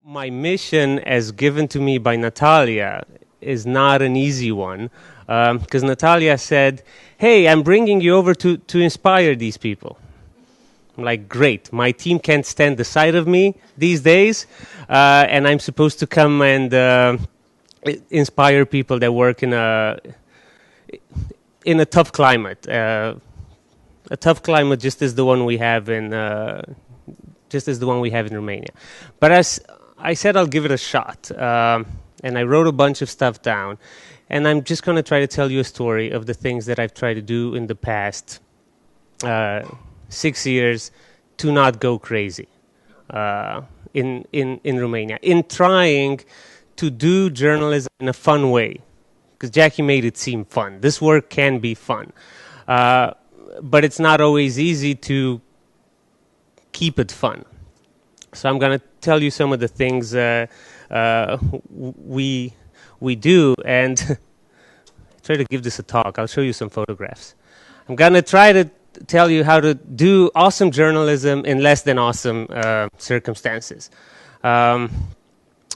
My mission, as given to me by Natalia, is not an easy one, because Natalia said, "Hey, I'm bringing you over to inspire these people." I'm like, great. My team can't stand the sight of me these days, and I'm supposed to come and inspire people that work in a tough climate. A tough climate, just as the one we have in Romania. But as I said, I'll give it a shot, and I wrote a bunch of stuff down, and I'm just going to try to tell you a story of the things that I've tried to do in the past 6 years to not go crazy in Romania, in trying to do journalism in a fun way, because Jackie made it seem fun. This work can be fun, but it's not always easy to keep it fun. So I'm going to tell you some of the things we do, and try to give this a talk. I'll show you some photographs. I'm going to try to tell you how to do awesome journalism in less than awesome circumstances. And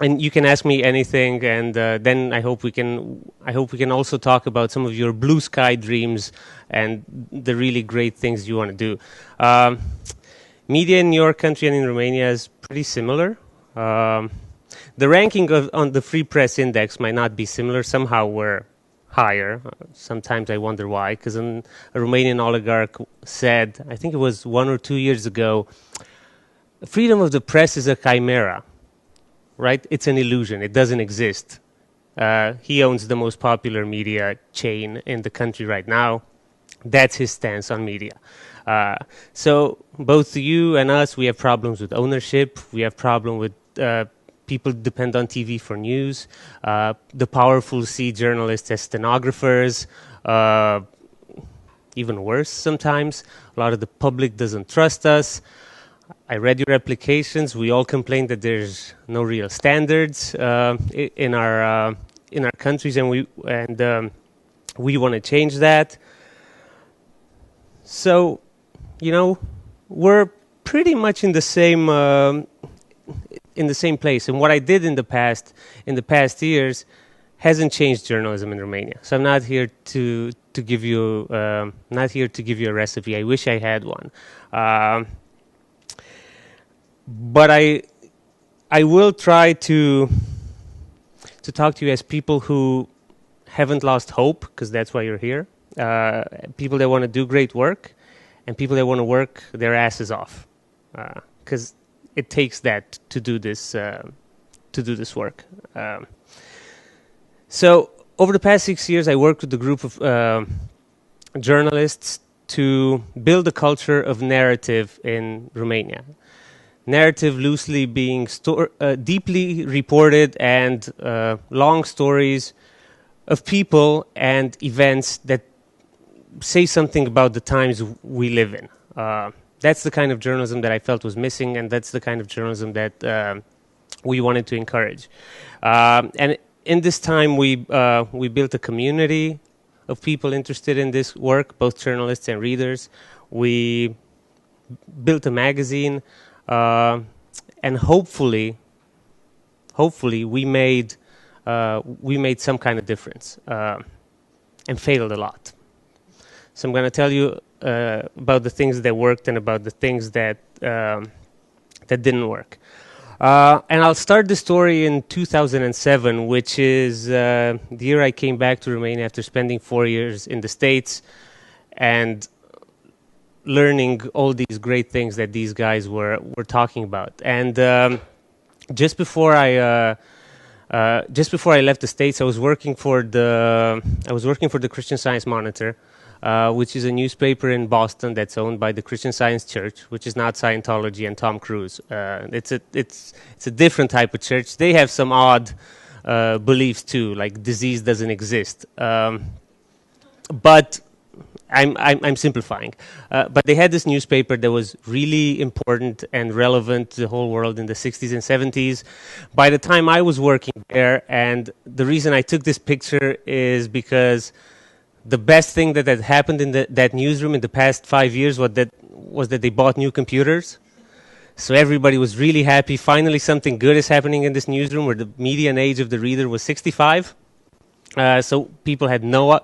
you can ask me anything, and then I hope we can also talk about some of your blue sky dreams and the really great things you want to do. Media in your country and in Romania is pretty similar. The ranking on the Free Press Index might not be similar. Somehow we're higher. Sometimes I wonder why, because a Romanian oligarch said, I think it was 1 or 2 years ago, freedom of the press is a chimera, right? It's an illusion. It doesn't exist. He owns the most popular media chain in the country right now. That's his stance on media. So both you and us, we have problems with ownership. We have problem with people depend on TV for news. The powerful see journalists as stenographers. Even worse sometimes. A lot of the public doesn't trust us. I read your applications. We all complain that there's no real standards in our countries, and we want to change that. So, we're pretty much in the same place. And what I did in the past years hasn't changed journalism in Romania. So I'm not here to give you a recipe. I wish I had one. But I will try to talk to you as people who haven't lost hope, because that's why you're here. People that want to do great work, and people that want to work their asses off, because it takes that to do this work. So over the past 6 years, I worked with a group of journalists to build a culture of narrative in Romania. Narrative loosely being deeply reported and long stories of people and events that say something about the times we live in. That's the kind of journalism that I felt was missing, and that's the kind of journalism that we wanted to encourage. And in this time, we built a community of people interested in this work, both journalists and readers. We built a magazine, and hopefully we made some kind of difference, and failed a lot. So I'm going to tell you about the things that worked and about the things that didn't work. And I'll start the story in 2007, which is the year I came back to Romania after spending 4 years in the States and learning all these great things that these guys were talking about. And just before I left the States, I was working for the Christian Science Monitor, which is a newspaper in Boston that's owned by the Christian Science Church, which is not Scientology and Tom Cruise. It's a different type of church. They have some odd beliefs too, like disease doesn't exist. But I'm simplifying. But they had this newspaper that was really important and relevant to the whole world in the 60s and 70s. By the time I was working there, and the reason I took this picture is because the best thing that had happened in that newsroom in the past 5 years was that they bought new computers. So everybody was really happy. Finally, something good is happening in this newsroom, where the median age of the reader was 65. So people had no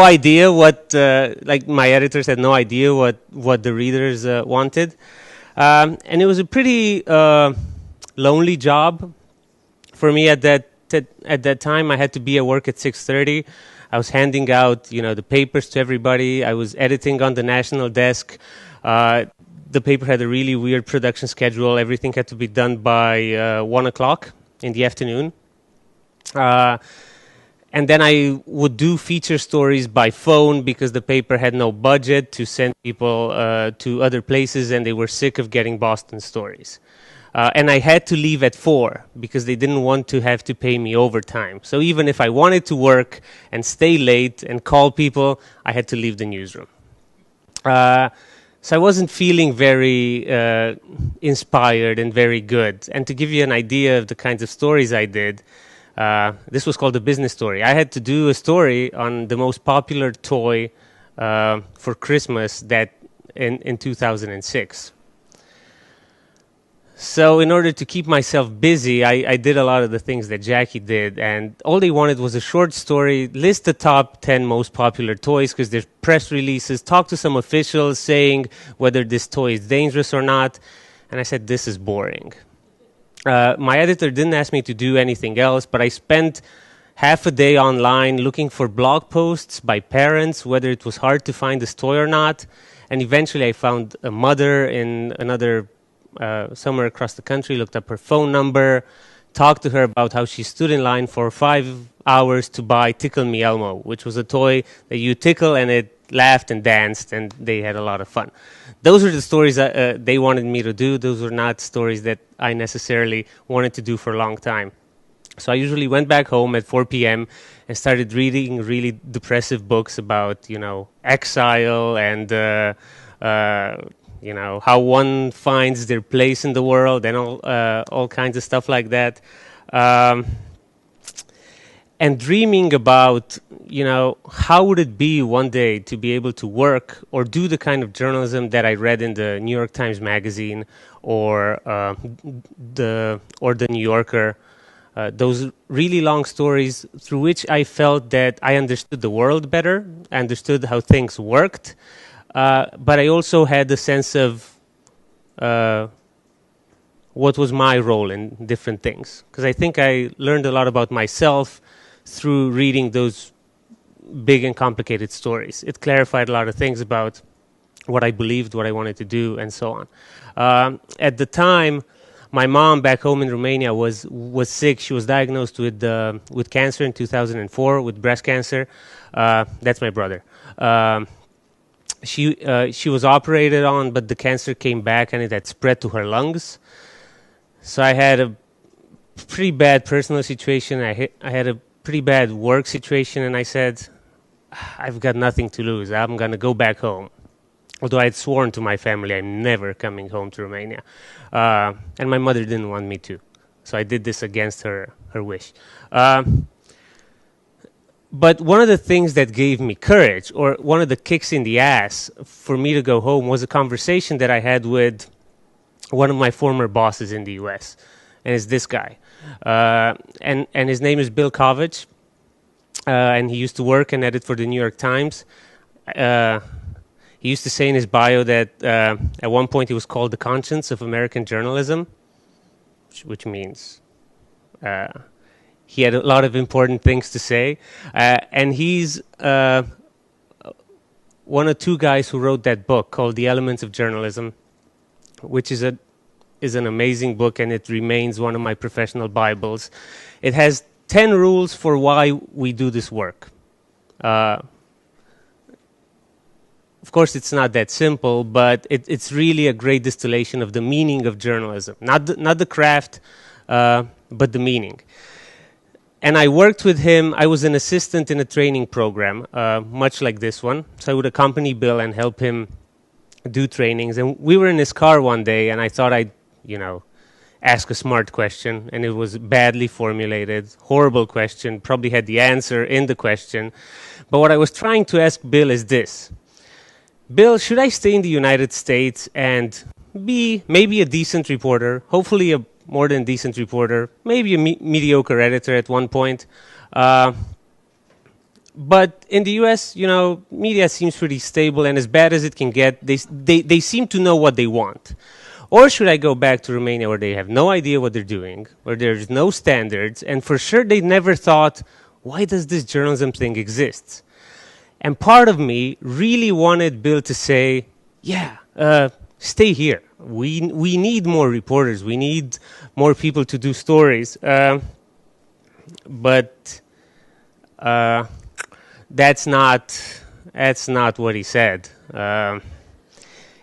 idea what, like my editors had no idea what the readers wanted. And it was a pretty lonely job for me at that time. I had to be at work at 6:30. I was handing out, the papers to everybody. I was editing on the national desk. The paper had a really weird production schedule. Everything had to be done by 1 o'clock in the afternoon. And then I would do feature stories by phone because the paper had no budget to send people to other places, and they were sick of getting Boston stories. And I had to leave at 4 because they didn't want to have to pay me overtime. So even if I wanted to work and stay late and call people, I had to leave the newsroom. So I wasn't feeling very inspired and very good. And to give you an idea of the kinds of stories I did, this was called a business story. I had to do a story on the most popular toy for Christmas in 2006. So in order to keep myself busy, I did a lot of the things that Jackie did, and all they wanted was a short story, list the top 10 most popular toys, because there's press releases, talk to some officials saying whether this toy is dangerous or not, and I said, this is boring. My editor didn't ask me to do anything else, but I spent half a day online looking for blog posts by parents, whether it was hard to find this toy or not, and eventually I found a mother in another somewhere across the country, looked up her phone number, talked to her about how she stood in line for 5 hours to buy Tickle Me Elmo, which was a toy that you tickle and it laughed and danced, and they had a lot of fun. Those are the stories that they wanted me to do. Those were not stories that I necessarily wanted to do for a long time. So I usually went back home at 4 p.m. and started reading really depressive books about, exile and how one finds their place in the world and all kinds of stuff like that. And dreaming about, how would it be one day to be able to work or do the kind of journalism that I read in the New York Times Magazine or the New Yorker. Those really long stories through which I felt that I understood the world better, understood how things worked. But I also had a sense of what was my role in different things. Because I think I learned a lot about myself through reading those big and complicated stories. It clarified a lot of things about what I believed, what I wanted to do, and so on. At the time, my mom back home in Romania was sick. She was diagnosed with cancer in 2004, with breast cancer. That's my brother. She was operated on, but the cancer came back and it had spread to her lungs. So I had a pretty bad personal situation. I had a pretty bad work situation, and I said, I've got nothing to lose. I'm going to go back home. Although I had sworn to my family I'm never coming home to Romania. And my mother didn't want me to. So I did this against her wish. But one of the things that gave me courage, or one of the kicks in the ass for me to go home, was a conversation that I had with one of my former bosses in the U.S., and it's this guy. And his name is Bill Kovach, and he used to work and edit for the New York Times. He used to say in his bio that at one point he was called the conscience of American journalism, which means he had a lot of important things to say. And he's one of two guys who wrote that book called The Elements of Journalism, which is an amazing book, and it remains one of my professional Bibles. It has 10 rules for why we do this work. Of course, it's not that simple, but it's really a great distillation of the meaning of journalism. Not the craft, but the meaning. And I worked with him. I was an assistant in a training program, much like this one. So I would accompany Bill and help him do trainings. And we were in his car one day, and I thought I'd, ask a smart question. And it was badly formulated, horrible question, probably had the answer in the question. But what I was trying to ask Bill is this. Bill, should I stay in the United States and be maybe a decent reporter, hopefully a more than decent reporter, maybe a mediocre editor at one point? But in the U.S., media seems pretty stable, and as bad as it can get, they seem to know what they want. Or should I go back to Romania where they have no idea what they're doing, where there's no standards, and for sure they never thought, why does this journalism thing exist? And part of me really wanted Bill to say, yeah, stay here. We need more reporters. We need more people to do stories. But that's not what he said.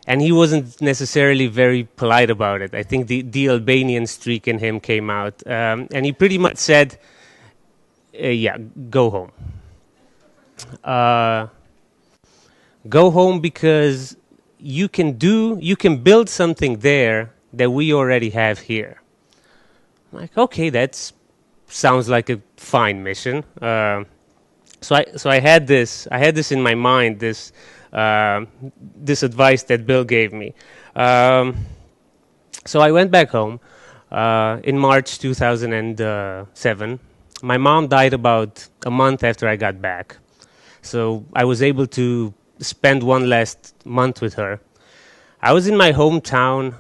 And he wasn't necessarily very polite about it. I think the Albanian streak in him came out. And he pretty much said, yeah, go home. Go home because you can build something there that we already have here. I'm like, okay, that sounds like a fine mission. So I had this in my mind, this advice that Bill gave me. So I went back home in March 2007. My mom died about a month after I got back. So I was able to spend one last month with her. I was in my hometown.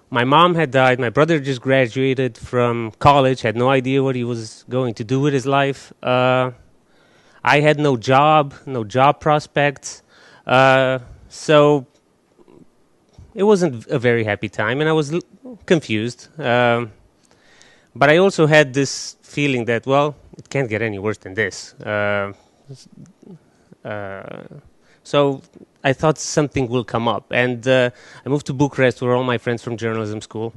My mom had died. My brother just graduated from college, had no idea what he was going to do with his life. I had no job prospects. So it wasn't a very happy time, and I was confused. But I also had this feeling that, well, it can't get any worse than this. So I thought something will come up. And I moved to Bucharest, where all my friends from journalism school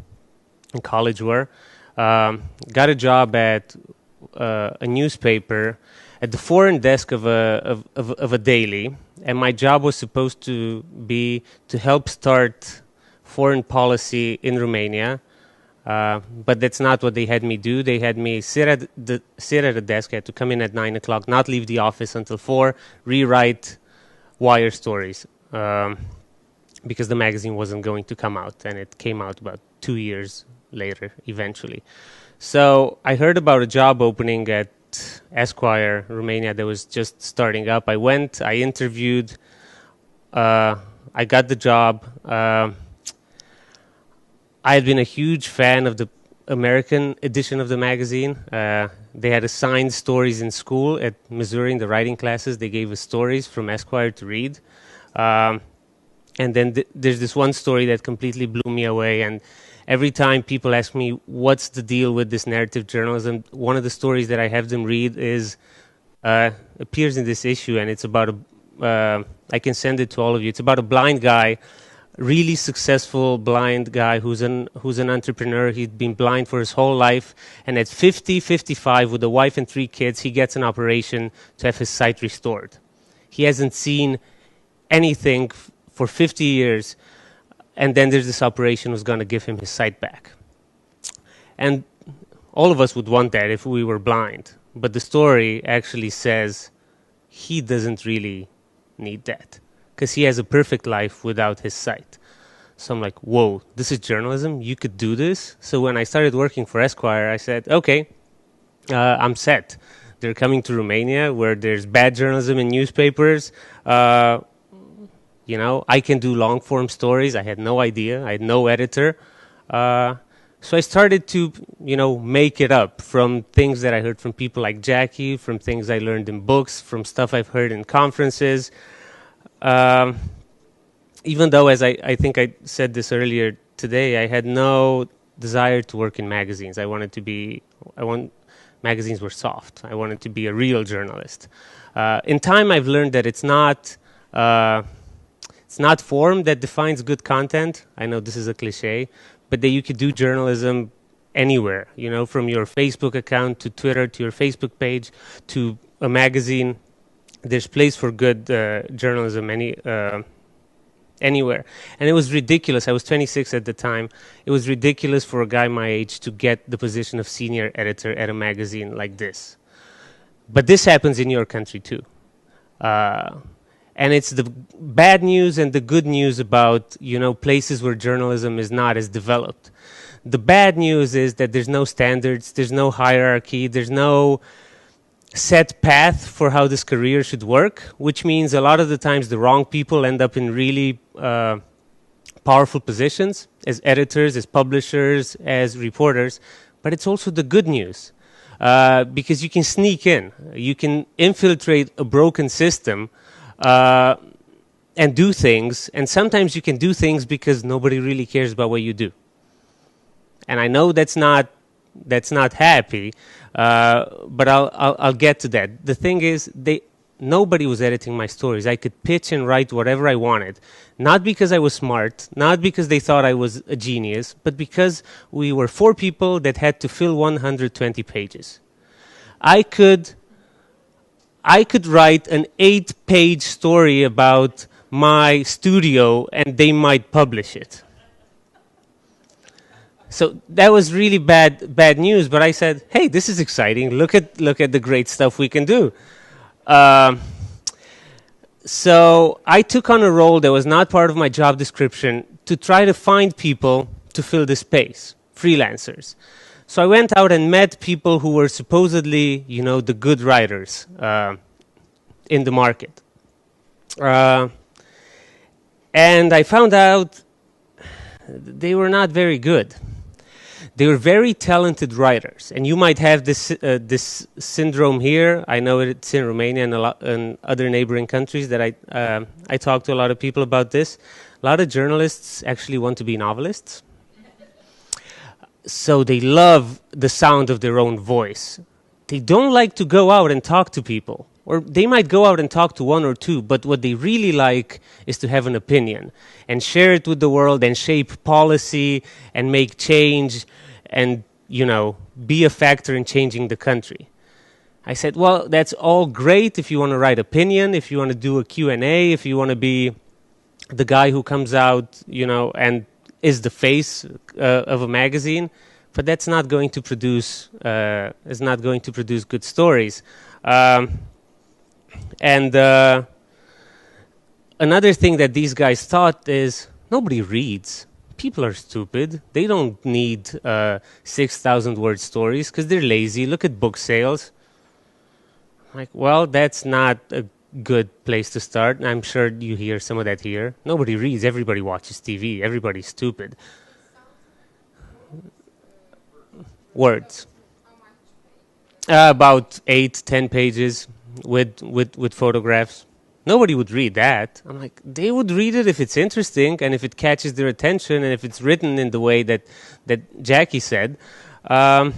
and college were. Got a job at a newspaper at the foreign desk of a daily. And my job was supposed to be to help start foreign policy in Romania. But that's not what they had me do. They had me sit at a desk. I had to come in at 9 o'clock, not leave the office until 4, rewrite wire stories, because the magazine wasn't going to come out, and it came out about 2 years later, eventually. So I heard about a job opening at Esquire, Romania, that was just starting up. I went, I interviewed, I got the job. I had been a huge fan of the American edition of the magazine. They had assigned stories in school at Missouri in the writing classes. They gave us stories from Esquire to read. And then there's this one story that completely blew me away. And every time people ask me, what's the deal with this narrative journalism, one of the stories that I have them read appears in this issue, and it's about I can send it to all of you. It's about a blind guy, really successful blind guy who's an entrepreneur. He'd been blind for his whole life, and at 55 with a wife and 3 kids, he gets an operation to have his sight restored. He hasn't seen anything for 50 years, and then there's this operation who's going to give him his sight back. And all of us would want that if we were blind, but the story actually says he doesn't really need that, because he has a perfect life without his sight. So I'm like, whoa, this is journalism? You could do this? So when I started working for Esquire, I said, okay, I'm set. They're coming to Romania, where there's bad journalism in newspapers. I can do long-form stories. I had no idea. I had no editor. So I started to, make it up from things that I heard from people like Jackie, from things I learned in books, from stuff I've heard in conferences. Even though, as I think I said this earlier today, I had no desire to work in magazines. Magazines were soft. I wanted to be a real journalist. In time, I've learned that it's not form that defines good content. I know this is a cliche, but that you could do journalism anywhere, from your Facebook account to Twitter to your Facebook page to a magazine. There's place for good journalism anywhere. And it was ridiculous. I was 26 at the time. It was ridiculous for a guy my age to get the position of senior editor at a magazine like this. But this happens in your country too. And it's the bad news and the good news about, places where journalism is not as developed. The bad news is that there's no standards, there's no hierarchy, there's no set path for how this career should work, which means a lot of the times the wrong people end up in really powerful positions as editors, as publishers, as reporters. But it's also the good news, because you can sneak in, you can infiltrate a broken system and do things, and sometimes you can do things because nobody really cares about what you do. And I know that's not happy, but I'll get to that. The thing is, nobody was editing my stories. I could pitch and write whatever I wanted, not because I was smart, not because they thought I was a genius, but because we were 4 people that had to fill 120 pages. I could write an 8-page story about my studio, and they might publish it. So that was really bad news. But I said, "Hey, this is exciting. Look at the great stuff we can do." So I took on a role that was not part of my job description to try to find people to fill the space, freelancers. So I went out and met people who were supposedly, the good writers in the market. And I found out they were not very good. They were very talented writers, and you might have this syndrome here. I know it's in Romania and in other neighboring countries that I talk to a lot of people about this. A lot of journalists actually want to be novelists, so they love the sound of their own voice. They don't like to go out and talk to people, or they might go out and talk to 1 or 2, but what they really like is to have an opinion and share it with the world and shape policy and make change and, be a factor in changing the country. I said, well, that's all great if you want to write opinion, if you want to do a Q&A, if you want to be the guy who comes out, and is the face of a magazine, but that's not going to produce good stories. And another thing that these guys thought is nobody reads. People are stupid. They don't need 6,000-word stories because they're lazy. Look at book sales. Like, well, that's not a good place to start. And I'm sure you hear some of that here. Nobody reads. Everybody watches TV. Everybody's stupid. Words. About 8-10 pages with photographs. Nobody would read that. I'm like, they would read it if it's interesting and if it catches their attention and if it's written in the way that Jackie said. And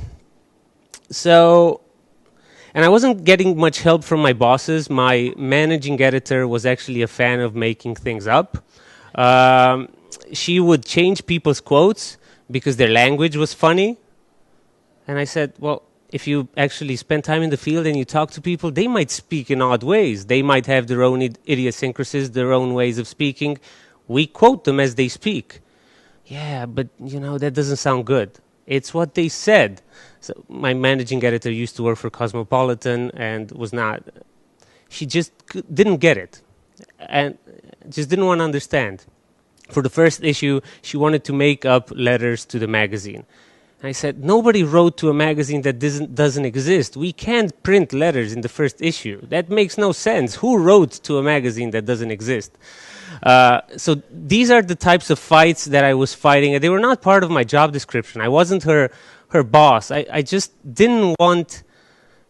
I wasn't getting much help from my bosses. My managing editor was actually a fan of making things up. She would change people's quotes because their language was funny. And I said, well, if you actually spend time in the field and you talk to people, they might speak in odd ways. They might have their own idiosyncrasies, their own ways of speaking. We quote them as they speak. Yeah, but, that doesn't sound good. It's what they said. So my managing editor used to work for Cosmopolitan and she just didn't get it and just didn't want to understand. For the first issue, she wanted to make up letters to the magazine. I said, nobody wrote to a magazine that doesn't exist. We can't print letters in the first issue. That makes no sense. Who wrote to a magazine that doesn't exist? So these are the types of fights that I was fighting. They were not part of my job description. I wasn't her boss. I just didn't want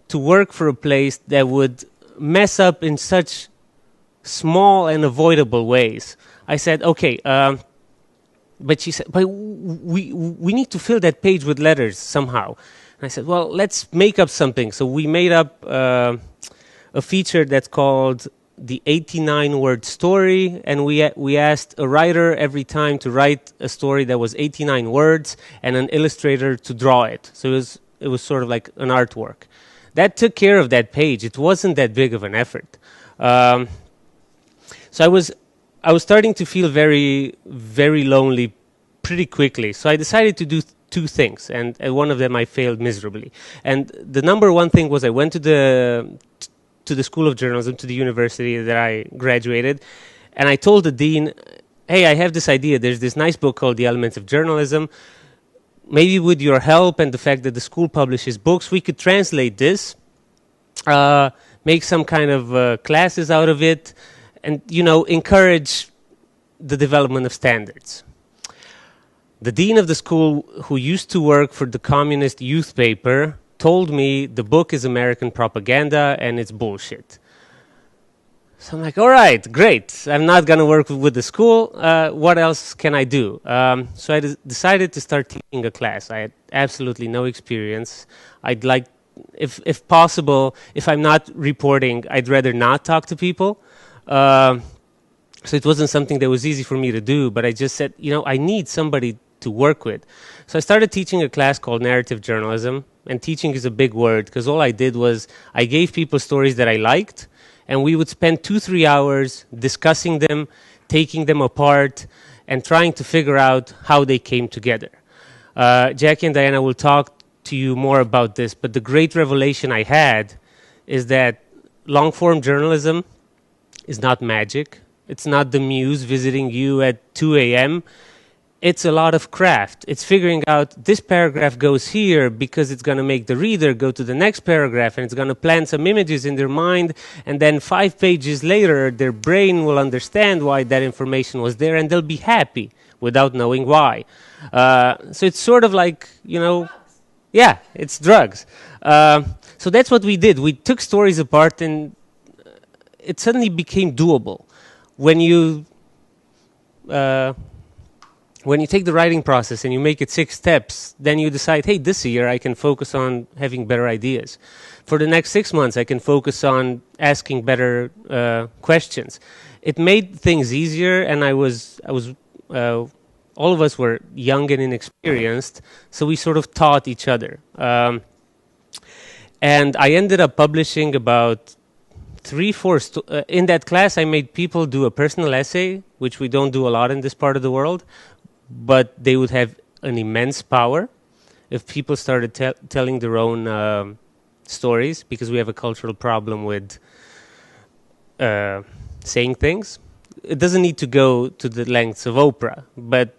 to work for a place that would mess up in such small and avoidable ways. I said, okay, but she said, but we need to fill that page with letters somehow. And I said, well, let's make up something. So we made up a feature that's called the 89-word story, and we asked a writer every time to write a story that was 89 words and an illustrator to draw it. So it was sort of like an artwork. That took care of that page. It wasn't that big of an effort. So I was starting to feel very, very lonely pretty quickly. So I decided to do 2 things, and one of them I failed miserably. And the number one thing was I went to to the School of Journalism, to the university that I graduated, and I told the dean, hey, I have this idea. There's this nice book called The Elements of Journalism. Maybe with your help and the fact that the school publishes books, we could translate this, make some kind of classes out of it, and, encourage the development of standards. The dean of the school, who used to work for the communist youth paper, told me the book is American propaganda and it's bullshit. So I'm like, all right, great. I'm not going to work with the school. What else can I do? So I decided to start teaching a class. I had absolutely no experience. I'd like, if possible, if I'm not reporting, I'd rather not talk to people. So it wasn't something that was easy for me to do, but I just said, I need somebody to work with. So I started teaching a class called Narrative Journalism, and teaching is a big word because all I did was I gave people stories that I liked, and we would spend 2-3 hours discussing them, taking them apart, and trying to figure out how they came together. Jackie and Diana will talk to you more about this, but the great revelation I had is that long-form journalism is not magic. It's not the muse visiting you at 2 a.m. It's a lot of craft. It's figuring out this paragraph goes here because it's going to make the reader go to the next paragraph, and it's going to plant some images in their mind, and then 5 pages later their brain will understand why that information was there, and they'll be happy without knowing why. So it's sort of like, yeah, it's drugs. So that's what we did. We took stories apart, and it suddenly became doable. When you take the writing process and you make it 6 steps, then you decide, hey, this year I can focus on having better ideas. For the next 6 months, I can focus on asking better questions. It made things easier, and all of us were young and inexperienced, so we sort of taught each other. And I ended up publishing about 3-4 in that class. I made people do a personal essay, which we don't do a lot in this part of the world, but they would have an immense power if people started telling their own stories, because we have a cultural problem with saying things. It doesn't need to go to the lengths of Oprah, but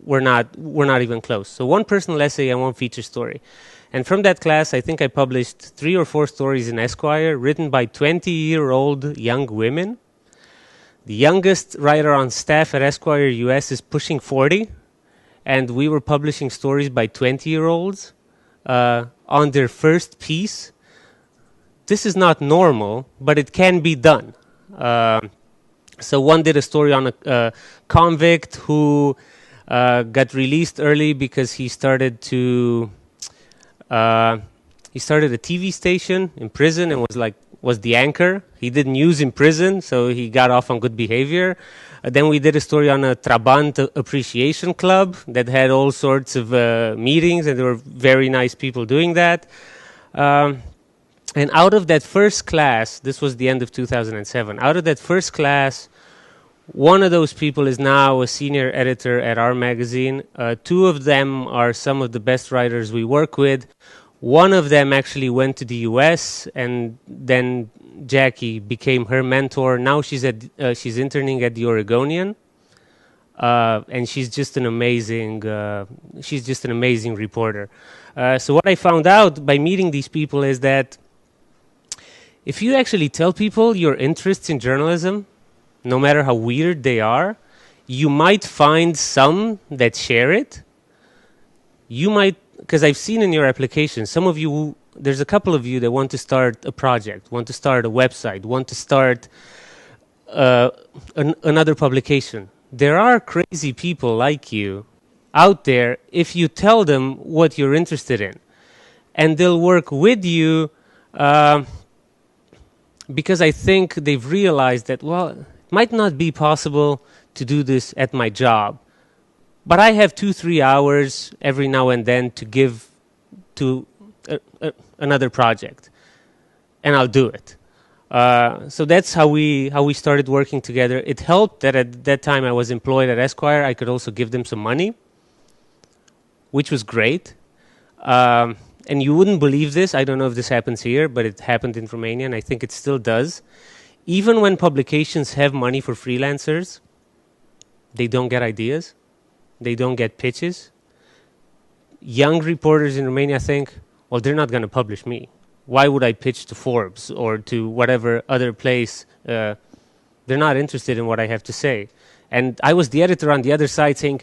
we're not even close. So 1 personal essay and 1 feature story. And from that class, I think I published 3 or 4 stories in Esquire, written by 20-year-old young women. The youngest writer on staff at Esquire US is pushing 40, and we were publishing stories by 20-year-olds on their first piece. This is not normal, but it can be done. So one did a story on a convict who got released early because he started a TV station in prison and was the anchor. He did news in prison, so he got off on good behavior. Then we did a story on a Trabant appreciation club that had all sorts of meetings, and there were very nice people doing that. And out of that first class, this was the end of 2007, out of that first class, one of those people is now a senior editor at our magazine. 2 of them are some of the best writers we work with. One of them actually went to the U.S., and then Jackie became her mentor. Now she's interning at the Oregonian, and she's just an amazing reporter. So what I found out by meeting these people is that if you actually tell people your interests in journalism, no matter how weird they are, you might find some that share it. You might, because I've seen in your application, some of you, there's a couple of you that want to start a project, want to start a website, want to start another publication. There are crazy people like you out there if you tell them what you're interested in. And they'll work with you because I think they've realized that, well, it might not be possible to do this at my job, but I have 2-3 hours every now and then to give to another project, and I'll do it. So that's how we started working together. It helped that at that time I was employed at Esquire. I could also give them some money, which was great. and you wouldn't believe this, I don't know if this happens here, but it happened in Romania, and I think it still does. Even when publications have money for freelancers, they don't get ideas, they don't get pitches. Young reporters in Romania think, well, they're not going to publish me. Why would I pitch to Forbes or to whatever other place? They're not interested in what I have to say. And I was the editor on the other side saying,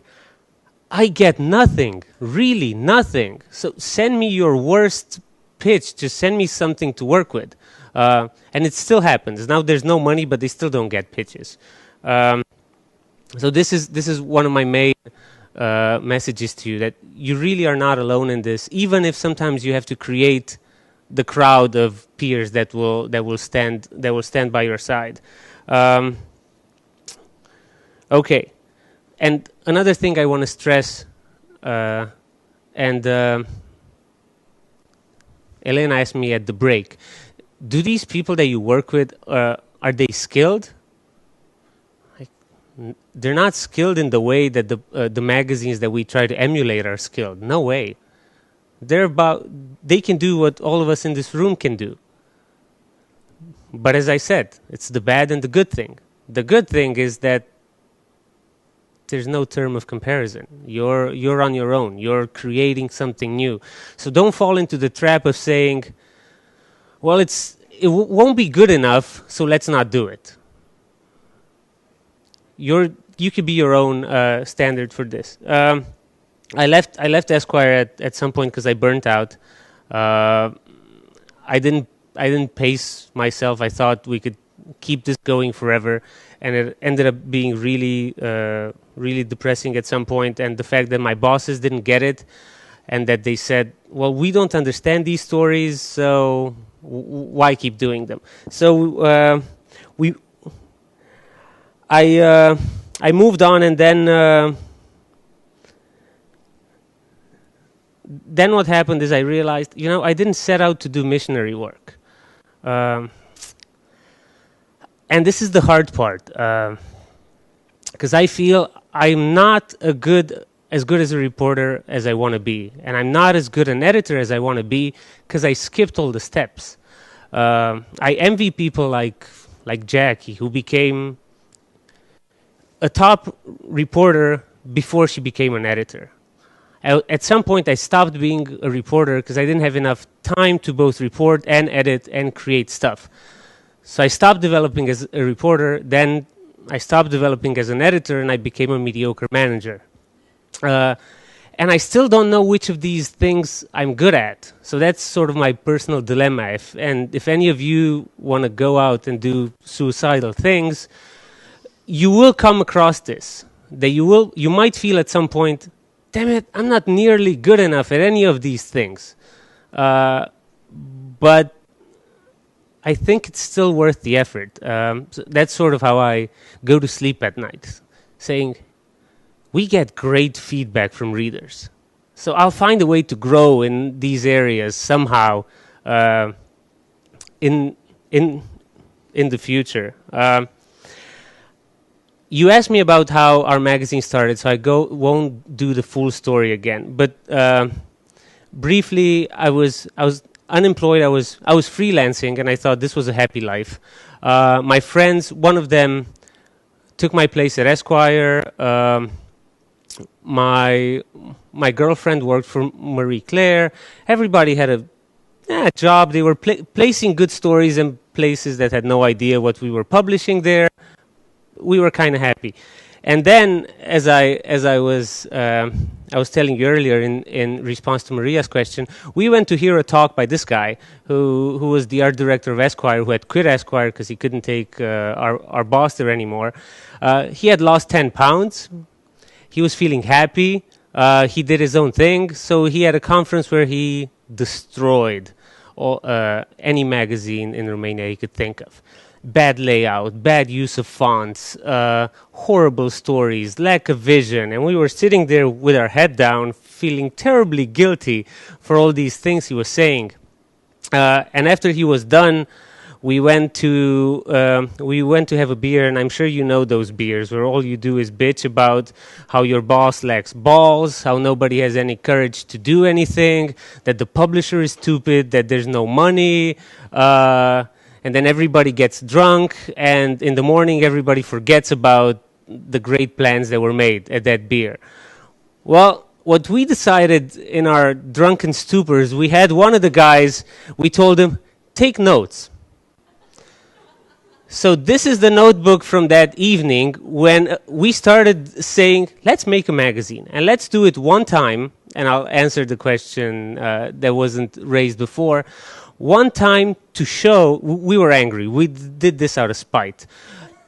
I get nothing, really nothing. So send me your worst pitch. Just send me something to work with. And it still happens. Now there's no money, but they still don't get pitches. So this is one of my main messages to you, that you really are not alone in this, even if sometimes you have to create the crowd of peers that will stand by your side. Okay. And another thing I want to stress, and Elena asked me at the break, do these people that you work with, are they skilled? They're not skilled in the way that the magazines that we try to emulate are skilled. No way. They can do what all of us in this room can do. But as I said, it's the bad and the good thing. The good thing is that there's no term of comparison. You're on your own. You're creating something new. So don't fall into the trap of saying, well, it won't be good enough, so let's not do it. You could be your own standard for this. I left Esquire at some point because I burnt out. I didn't pace myself. I thought we could keep this going forever, and it ended up being really really depressing at some point. And the fact that my bosses didn't get it, and that they said, well, we don't understand these stories, so why keep doing them? So I moved on, and then what happened is I realized, I didn't set out to do missionary work. And this is the hard part, because I feel I'm not as good as a reporter as I want to be, and I'm not as good an editor as I want to be because I skipped all the steps. I envy people like Jackie, who became a top reporter before she became an editor. At some point, I stopped being a reporter because I didn't have enough time to both report and edit and create stuff. So I stopped developing as a reporter, then I stopped developing as an editor, and I became a mediocre manager. And I still don't know which of these things I'm good at. So that's sort of my personal dilemma. If any of you want to go out and do suicidal things, you will come across this. That you might feel at some point, damn it, I'm not nearly good enough at any of these things. But I think it's still worth the effort. So that's sort of how I go to sleep at night, saying, we get great feedback from readers. So I'll find a way to grow in these areas somehow in the future. You asked me about how our magazine started, so I won't do the full story again. But briefly, I was unemployed. I was freelancing, and I thought this was a happy life. My friends, one of them took my place at Esquire. My girlfriend worked for Marie Claire. Everybody had a job. They were placing good stories in places that had no idea what we were publishing there. We were kind of happy. And then, as I was telling you earlier in response to Maria's question, we went to hear a talk by this guy who was the art director of Esquire, who had quit Esquire because he couldn't take our boss there anymore. He had lost 10 pounds. He was feeling happy. He did his own thing. So he had a conference where he destroyed any magazine in Romania he could think of. Bad layout, bad use of fonts, horrible stories, lack of vision. And we were sitting there with our head down, feeling terribly guilty for all these things he was saying. And after he was done, we went to have a beer, and I'm sure you know those beers where all you do is bitch about how your boss lacks balls, how nobody has any courage to do anything, that the publisher is stupid, that there's no money, and then everybody gets drunk, and in the morning everybody forgets about the great plans that were made at that beer. Well, what we decided in our drunken stupors, we had one of the guys, we told him, take notes. So this is the notebook from that evening when we started saying, let's make a magazine and let's do it one time. And I'll answer the question that wasn't raised before. One time to show, we were angry. We did this out of spite.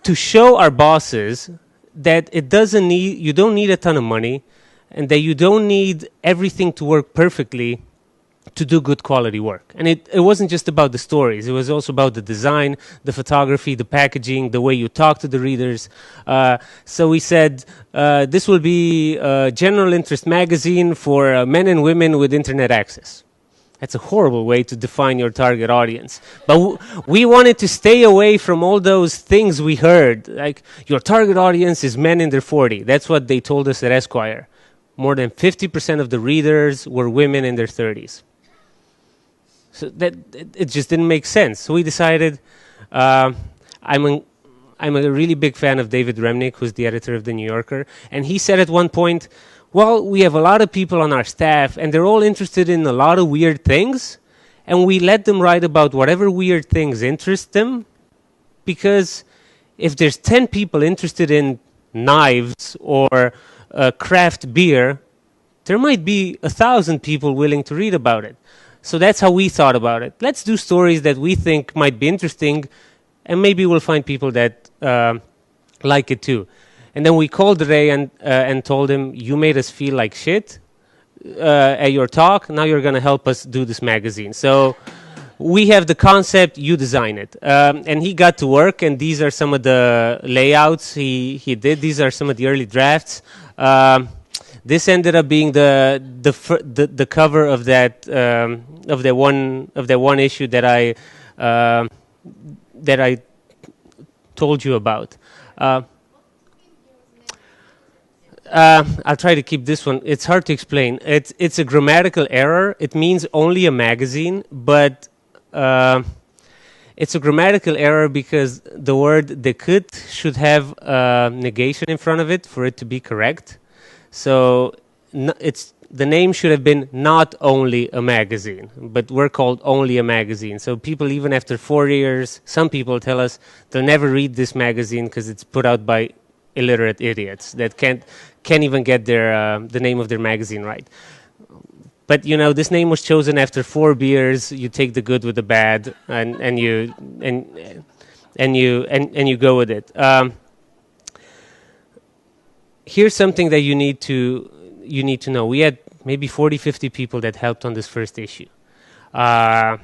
To show our bosses that you don't need a ton of money and that you don't need everything to work perfectly to do good quality work. And it wasn't just about the stories. It was also about the design, the photography, the packaging, the way you talk to the readers. So we said, this will be a general interest magazine for men and women with internet access. That's a horrible way to define your target audience. But we wanted to stay away from all those things we heard, like your target audience is men in their 40s. That's what they told us at Esquire. More than 50% of the readers were women in their 30s. So that it just didn't make sense. So we decided, I'm a really big fan of David Remnick, who's the editor of The New Yorker, and he said at one point, well, we have a lot of people on our staff, and they're all interested in a lot of weird things, and we let them write about whatever weird things interest them, because if there's 10 people interested in knives or craft beer, there might be 1,000 people willing to read about it. So that's how we thought about it. Let's do stories that we think might be interesting, and maybe we'll find people that like it too. And then we called Ray and told him, you made us feel like shit at your talk. Now you're going to help us do this magazine. So we have the concept, you design it. And he got to work, and these are some of the layouts he did. These are some of the early drafts. This ended up being the cover of that one issue that I told you about. I'll try to keep this one. It's hard to explain. It's a grammatical error. It means only a magazine, but it's a grammatical error because the word dekut should have a negation in front of it for it to be correct. So the name should have been not only a magazine, but we're called only a magazine. So people, even after 4 years, some people tell us they'll never read this magazine because it's put out by illiterate idiots that can't even get the name of their magazine right. But you know, this name was chosen after 4 beers. You take the good with the bad, and you go with it. Here's something that you need to know. We had maybe 40, 50 people that helped on this first issue. And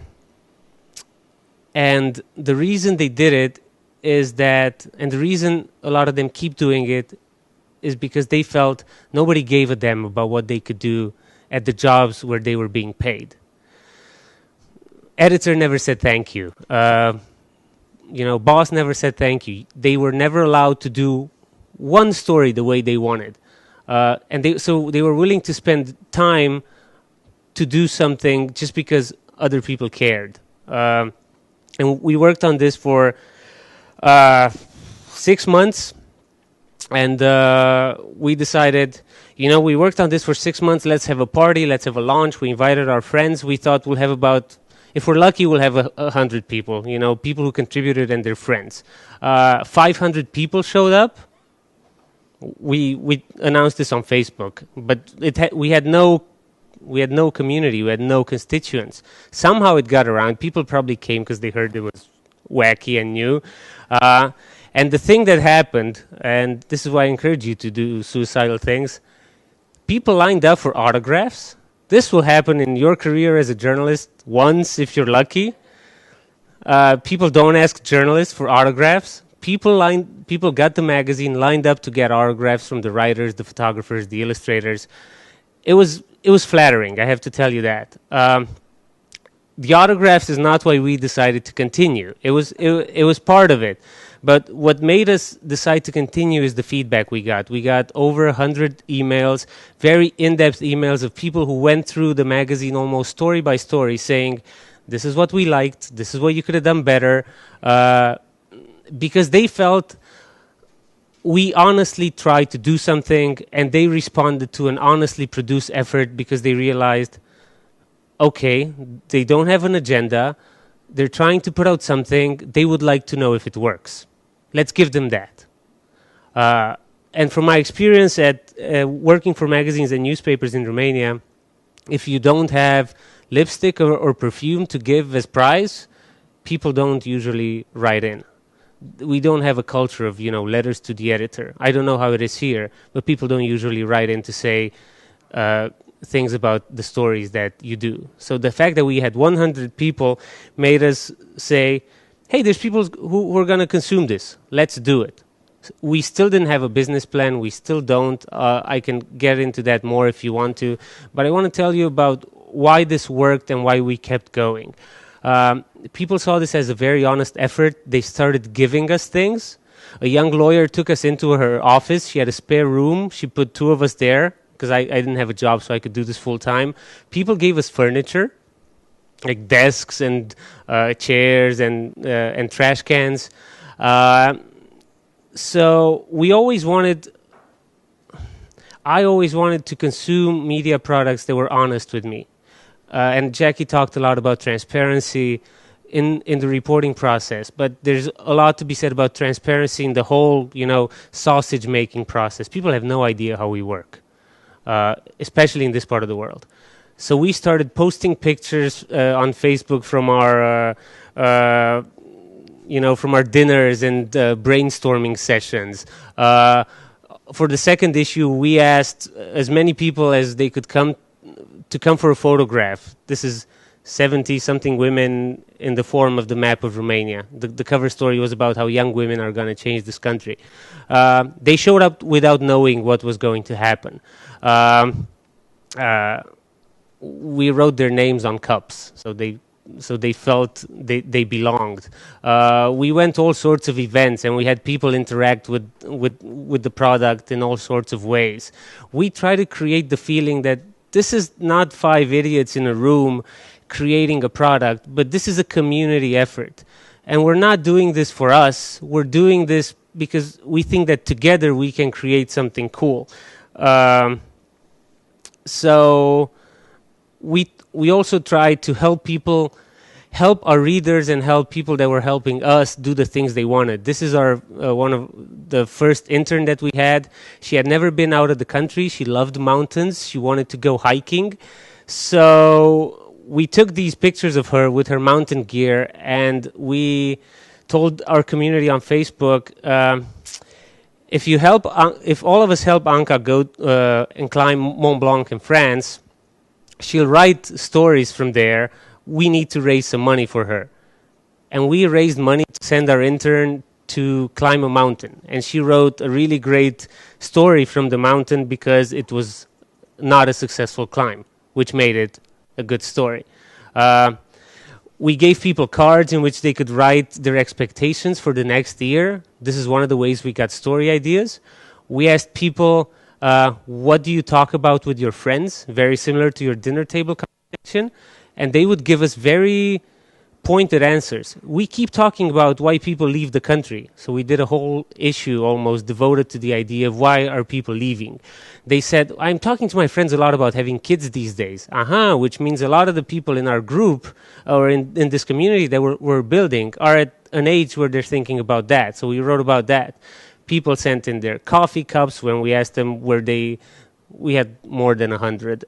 the reason they did it is that, and the reason a lot of them keep doing it is because they felt nobody gave a damn about what they could do at the jobs where they were being paid. Editor never said thank you. Boss never said thank you. They were never allowed to do one story the way they wanted. So they were willing to spend time to do something just because other people cared. And we worked on this for 6 months, and we decided, we worked on this for 6 months, let's have a party, let's have a launch. We invited our friends. We thought we'll have about, if we're lucky, we'll have 100 people, people who contributed and their friends. 500 people showed up. We announced this on Facebook, but we had no community, we had no constituents. Somehow it got around. People probably came because they heard it was wacky and new. And the thing that happened, and this is why I encourage you to do suicidal things, people lined up for autographs. This will happen in your career as a journalist once if you're lucky. People don't ask journalists for autographs. People got the magazine, lined up to get autographs from the writers, the photographers, the illustrators. It was flattering, I have to tell you that. the autographs is not why we decided to continue. It was part of it. But what made us decide to continue is the feedback we got. We got over 100 emails, very in-depth emails of people who went through the magazine almost story by story saying, this is what we liked, this is what you could have done better, because they felt we honestly tried to do something, and they responded to an honestly produced effort because they realized, okay, they don't have an agenda, they're trying to put out something, they would like to know if it works. Let's give them that. And from my experience at working for magazines and newspapers in Romania, if you don't have lipstick or perfume to give as prize, people don't usually write in. We don't have a culture of, letters to the editor. I don't know how it is here, but people don't usually write in to say things about the stories that you do. So the fact that we had 100 people made us say, hey, there's people who are going to consume this. Let's do it. We still didn't have a business plan. We still don't. I can get into that more if you want to. But I want to tell you about why this worked and why we kept going. People saw this as a very honest effort. They started giving us things. A young lawyer took us into her office. She had a spare room. She put 2 of us there because I didn't have a job, so I could do this full time. People gave us furniture, like desks and chairs and trash cans. So I always wanted to consume media products that were honest with me. And Jackie talked a lot about transparency in the reporting process, but there's a lot to be said about transparency in the whole, sausage making process. People have no idea how we work, especially in this part of the world. So we started posting pictures on Facebook from our, from our dinners and brainstorming sessions. For the second issue, we asked as many people as they could come for a photograph. This is 70-something women in the form of the map of Romania. The cover story was about how young women are going to change this country. They showed up without knowing what was going to happen. We wrote their names on cups, so they felt they belonged. We went to all sorts of events, and we had people interact with the product in all sorts of ways. We try to create the feeling that this is not 5 idiots in a room creating a product, but this is a community effort. And we're not doing this for us. We're doing this because we think that together we can create something cool. So we also try to help people, help our readers and help people that were helping us do the things they wanted. This is our one of the first intern that we had. She had never been out of the country. She loved mountains. She wanted to go hiking. So we took these pictures of her with her mountain gear, and we told our community on Facebook, if all of us help Anka go and climb Mont Blanc in France, she'll write stories from there. We need to raise some money for her. And we raised money to send our intern to climb a mountain. And she wrote a really great story from the mountain because it was not a successful climb, which made it a good story. We gave people cards in which they could write their expectations for the next year. This is one of the ways we got story ideas. We asked people, what do you talk about with your friends? Very similar to your dinner table conversation. And they would give us very pointed answers. We keep talking about why people leave the country. So we did a whole issue almost devoted to the idea of why are people leaving. They said, I'm talking to my friends a lot about having kids these days. Which means a lot of the people in our group or in this community that we're building are at an age where they're thinking about that. So we wrote about that. People sent in their coffee cups when we asked them we had more than 100.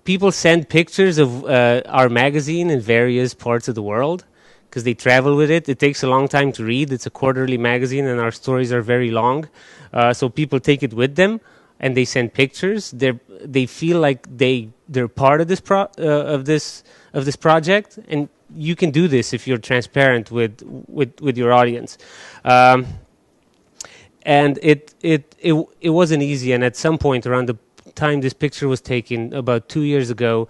People send pictures of our magazine in various parts of the world because they travel with it. It takes a long time to read. It's a quarterly magazine, and our stories are very long. So people take it with them, and they send pictures. They feel like they're part of this project, and you can do this if you're transparent with your audience. And it wasn't easy. And at some point around the time this picture was taken about 2 years ago,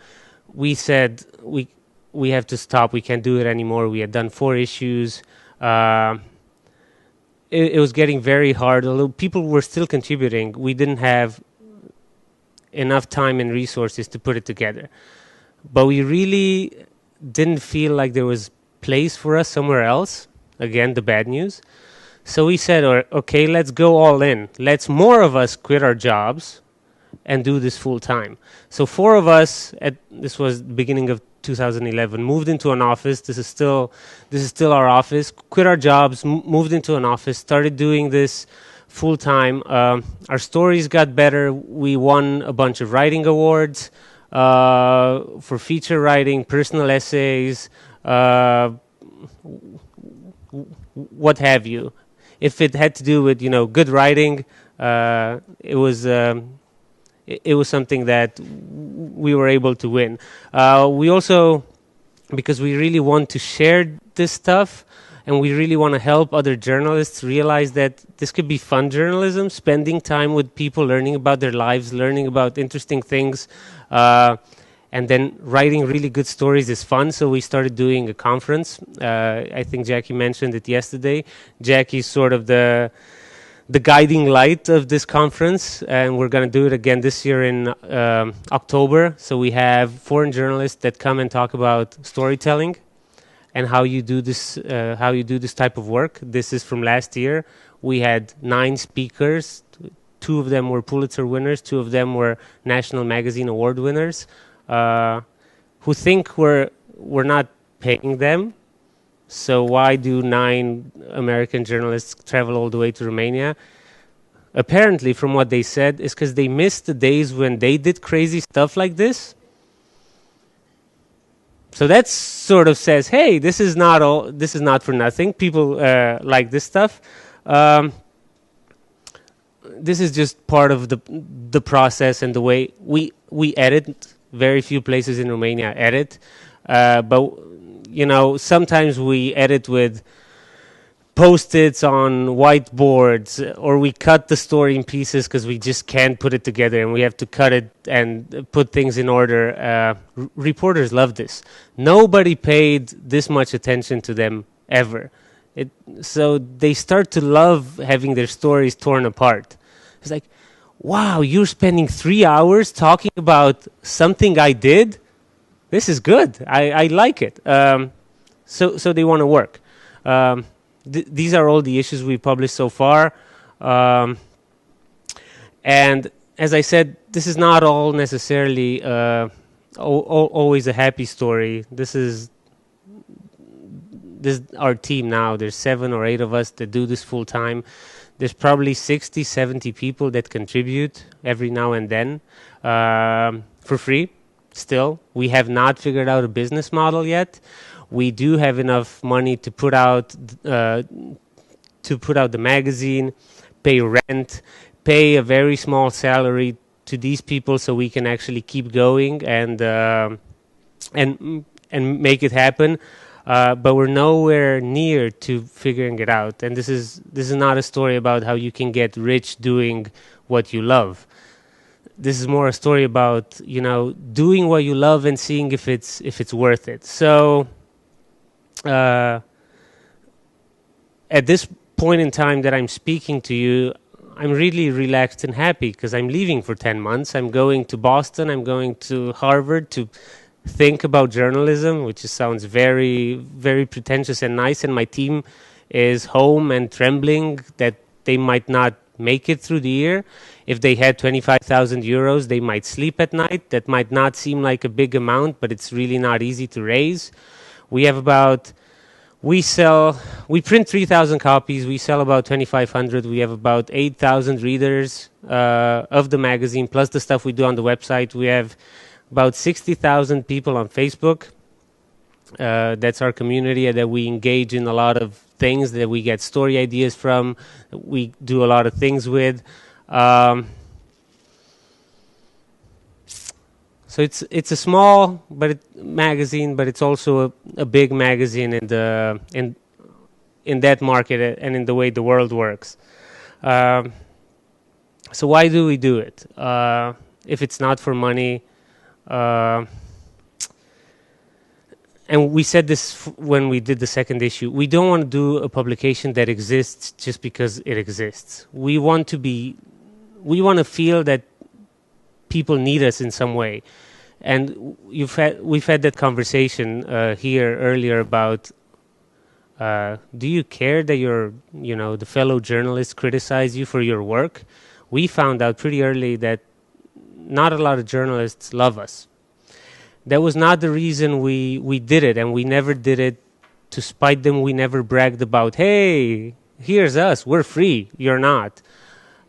we said we have to stop. We can't do it anymore. We had done 4 issues. It was getting very hard. Although people were still contributing, we didn't have enough time and resources to put it together. But we really didn't feel like there was place for us somewhere else. Again, the bad news. So we said, okay, let's go all in. Let's more of us quit our jobs and do this full time. So 4 of us, this was the beginning of 2011, moved into an office. This is still our office. Quit our jobs, moved into an office, started doing this full time. Our stories got better. We won a bunch of writing awards for feature writing, personal essays, what have you. If it had to do with good writing, it was something that we were able to win. We also, because we really want to share this stuff and we really want to help other journalists realize that this could be fun journalism, spending time with people, learning about their lives, learning about interesting things, and then writing really good stories is fun. So we started doing a conference. I think Jackie mentioned it yesterday. Jackie's sort of the guiding light of this conference, and we're going to do it again this year in October. So we have foreign journalists that come and talk about storytelling and how you do this type of work. This is from last year. We had 9 speakers. 2 of them were Pulitzer winners. 2 of them were National Magazine Award winners, who think we're not paying them. So why do 9 American journalists travel all the way to Romania? Apparently, from what they said, is because they missed the days when they did crazy stuff like this. So that sort of says, hey, this is not for nothing. People like this stuff. This is just part of the process and the way we edit. Very few places in Romania edit, but sometimes we edit with Post-its on whiteboards, or we cut the story in pieces because we just can't put it together, and we have to cut it and put things in order. Reporters love this. Nobody paid this much attention to them ever. So they start to love having their stories torn apart. It's like, wow, you're spending 3 hours talking about something I did? This is good. I like it. So they want to work. These are all the issues we published so far. And as I said, this is not all necessarily always a happy story. This is our team now. There's 7 or 8 of us that do this full time. There's probably 60, 70 people that contribute every now and then for free. Still, we have not figured out a business model yet. We do have enough money to put out the magazine, pay rent, pay a very small salary to these people, so we can actually keep going and make it happen. But we're nowhere near to figuring it out. And this is not a story about how you can get rich doing what you love. This is more a story about doing what you love and seeing if it's worth it. So at this point in time that I'm speaking to you, I'm really relaxed and happy because I'm leaving for 10 months. I'm going to Boston. I'm going to Harvard to think about journalism, which sounds very, very pretentious and nice. And my team is home and trembling that they might not make it through the year. If they had 25,000 euros, they might sleep at night. That might not seem like a big amount, but it's really not easy to raise. We print 3,000 copies. We sell about 2,500. We have about 8,000 readers of the magazine, plus the stuff we do on the website. We have about 60,000 people on Facebook. That's our community that we engage in a lot of things, that we get story ideas from, we do a lot of things with. So it's a small magazine, but it's also a big magazine in that market and in the way the world works. So why do we do it? If it's not for money, and we said this when we did the second issue, we don't want to do a publication that exists just because it exists. We want to feel that people need us in some way. And we've had that conversation here earlier about, do you care that the fellow journalists criticize you for your work? We found out pretty early that not a lot of journalists love us. That was not the reason we did it, and we never did it to spite them. We never bragged about, hey, here's us, we're free, you're not.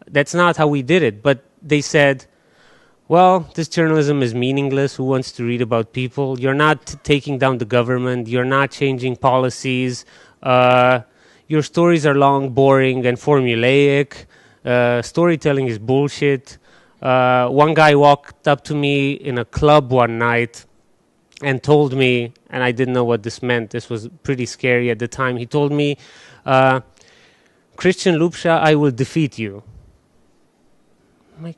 That's not how we did it. But they said, well, this journalism is meaningless. Who wants to read about people? You're not taking down the government. You're not changing policies. Your stories are long, boring, and formulaic. Storytelling is bullshit. One guy walked up to me in a club one night and told me, and I didn't know what this meant. This was pretty scary at the time. He told me, Cristian Lupsa, I will defeat you. I'm like,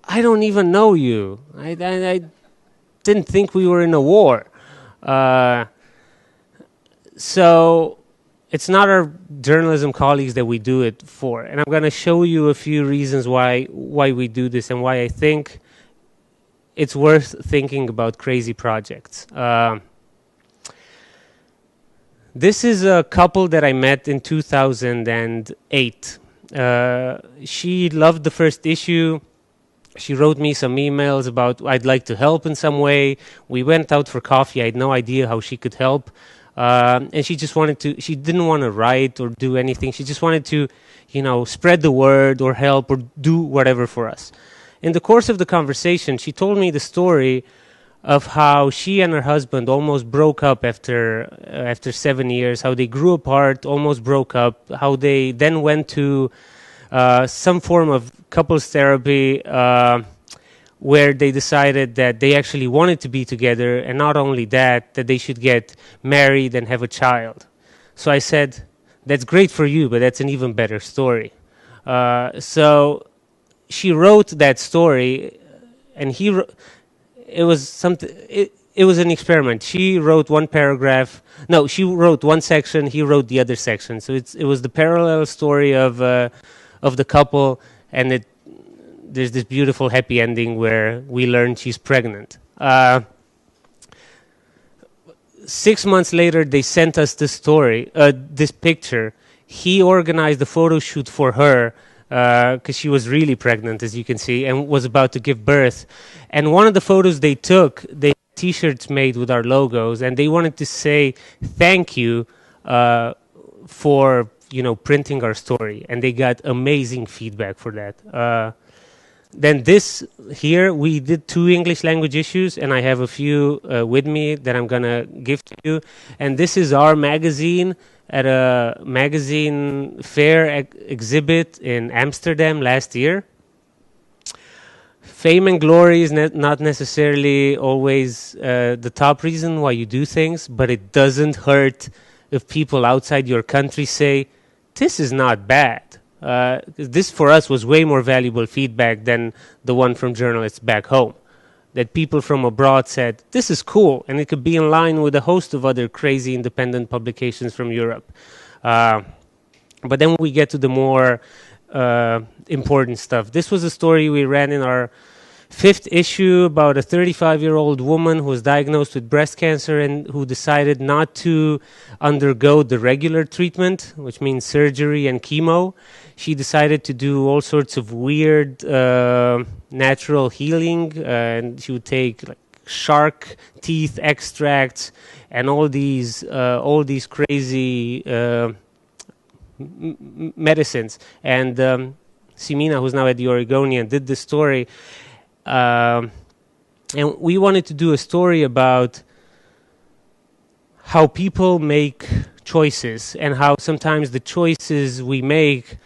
I don't even know you. I didn't think we were in a war. So it's not our journalism colleagues that we do it for. And I'm going to show you a few reasons why we do this and why I think it's worth thinking about crazy projects. This is a couple that I met in 2008. She loved the first issue. She wrote me some emails about I'd like to help in some way. We went out for coffee. I had no idea how she could help. And she just she didn't want to write or do anything. She just wanted to, spread the word or help or do whatever for us. In the course of the conversation, she told me the story of how she and her husband almost broke up after 7 years, how they grew apart, almost broke up, how they then went to some form of couples therapy where they decided that they actually wanted to be together, and not only that they should get married and have a child. So I said, that's great for you, but that's an even better story. So she wrote that story, and it was an experiment. She wrote one paragraph. No, she wrote one section. He wrote the other section. So it was the parallel story of the couple, and there's this beautiful happy ending where we learn she's pregnant. 6 months later, they sent us this story, this picture. He organized the photo shoot for her because she was really pregnant, as you can see, and was about to give birth. And one of the photos they took, they had T-shirts made with our logos, and they wanted to say thank you for printing our story, and they got amazing feedback for that. Then this here, we did 2 English language issues, and I have a few with me that I'm gonna give to you. And this is our magazine at a magazine fair exhibit in Amsterdam last year. Fame and glory is not necessarily always the top reason why you do things, but it doesn't hurt if people outside your country say, this is not bad. This for us was way more valuable feedback than the one from journalists back home. That people from abroad said, this is cool, and it could be in line with a host of other crazy independent publications from Europe. But then we get to the more important stuff. This was a story we ran in our 5th issue about a 35-year-old woman who was diagnosed with breast cancer and who decided not to undergo the regular treatment, which means surgery and chemo. She decided to do all sorts of weird natural healing, and she would take shark teeth extracts and all these crazy medicines. And Simina, who's now at the Oregonian, did this story. And we wanted to do a story about how people make choices and how sometimes the choices we make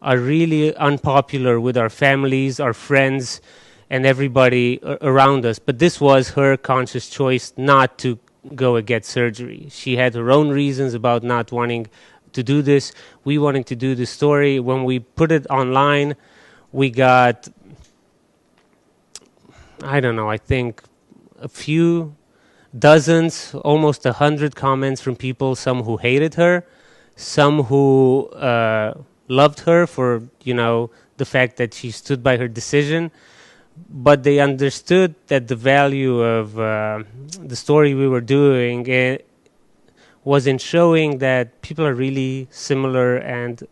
are really unpopular with our families, our friends, and everybody around us. But this was her conscious choice not to go and get surgery. She had her own reasons about not wanting to do this. We wanted to do this story. When we put it online, we got, I don't know, I think a few dozens, almost 100 comments from people, some who hated her, some who loved her for, the fact that she stood by her decision, but they understood that the value of the story we were doing was in showing that people are really similar, and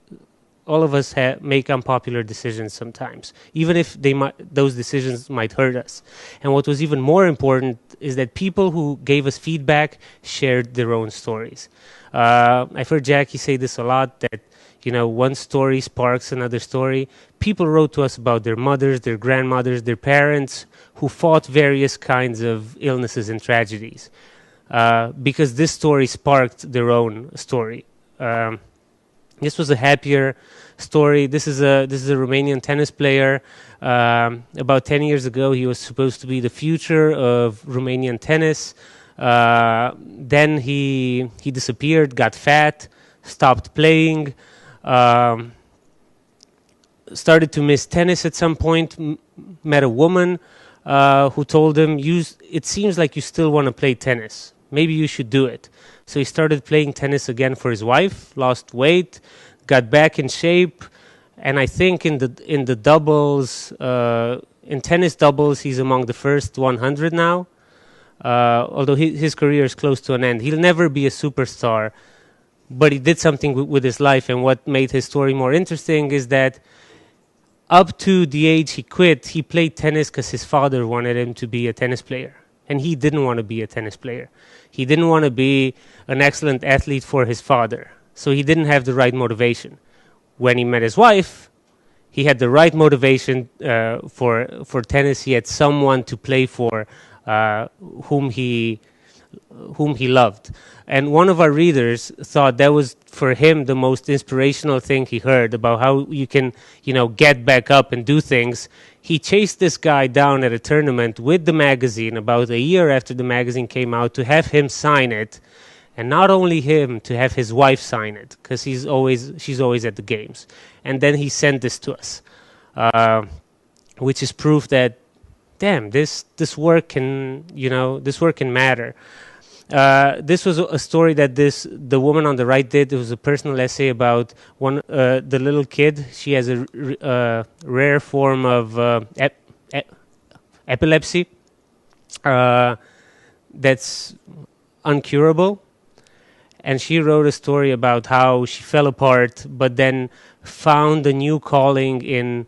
all of us make unpopular decisions sometimes, even if those decisions might hurt us. And what was even more important is that people who gave us feedback shared their own stories. I've heard Jackie say this a lot, that one story sparks another story. People wrote to us about their mothers, their grandmothers, their parents who fought various kinds of illnesses and tragedies, because this story sparked their own story. This was a happier story. This is a Romanian tennis player. About 10 years ago, he was supposed to be the future of Romanian tennis. Then he disappeared, got fat, stopped playing, started to miss tennis at some point, met a woman who told him, it seems like you still want to play tennis. Maybe you should do it. So he started playing tennis again for his wife, lost weight, got back in shape, and I think in the doubles, in tennis doubles, he's among the first 100 now. Although his career is close to an end. He'll never be a superstar, but he did something with his life, and what made his story more interesting is that up to the age he quit, he played tennis because his father wanted him to be a tennis player, and he didn't want to be a tennis player. He didn't want to be an excellent athlete for his father, so he didn't have the right motivation. When he met his wife, he had the right motivation for tennis. He had someone to play for, whom he loved. And one of our readers thought that was, for him, the most inspirational thing he heard about how you can, get back up and do things. He chased this guy down at a tournament with the magazine about a year after the magazine came out to have him sign it. And not only him, to have his wife sign it, because she's always at the games. And then he sent this to us, which is proof that, damn, this work can matter. This was a story that the woman on the right did. It was a personal essay about the little kid. She has a rare form of epilepsy that's uncurable. And she wrote a story about how she fell apart, but then found a new calling in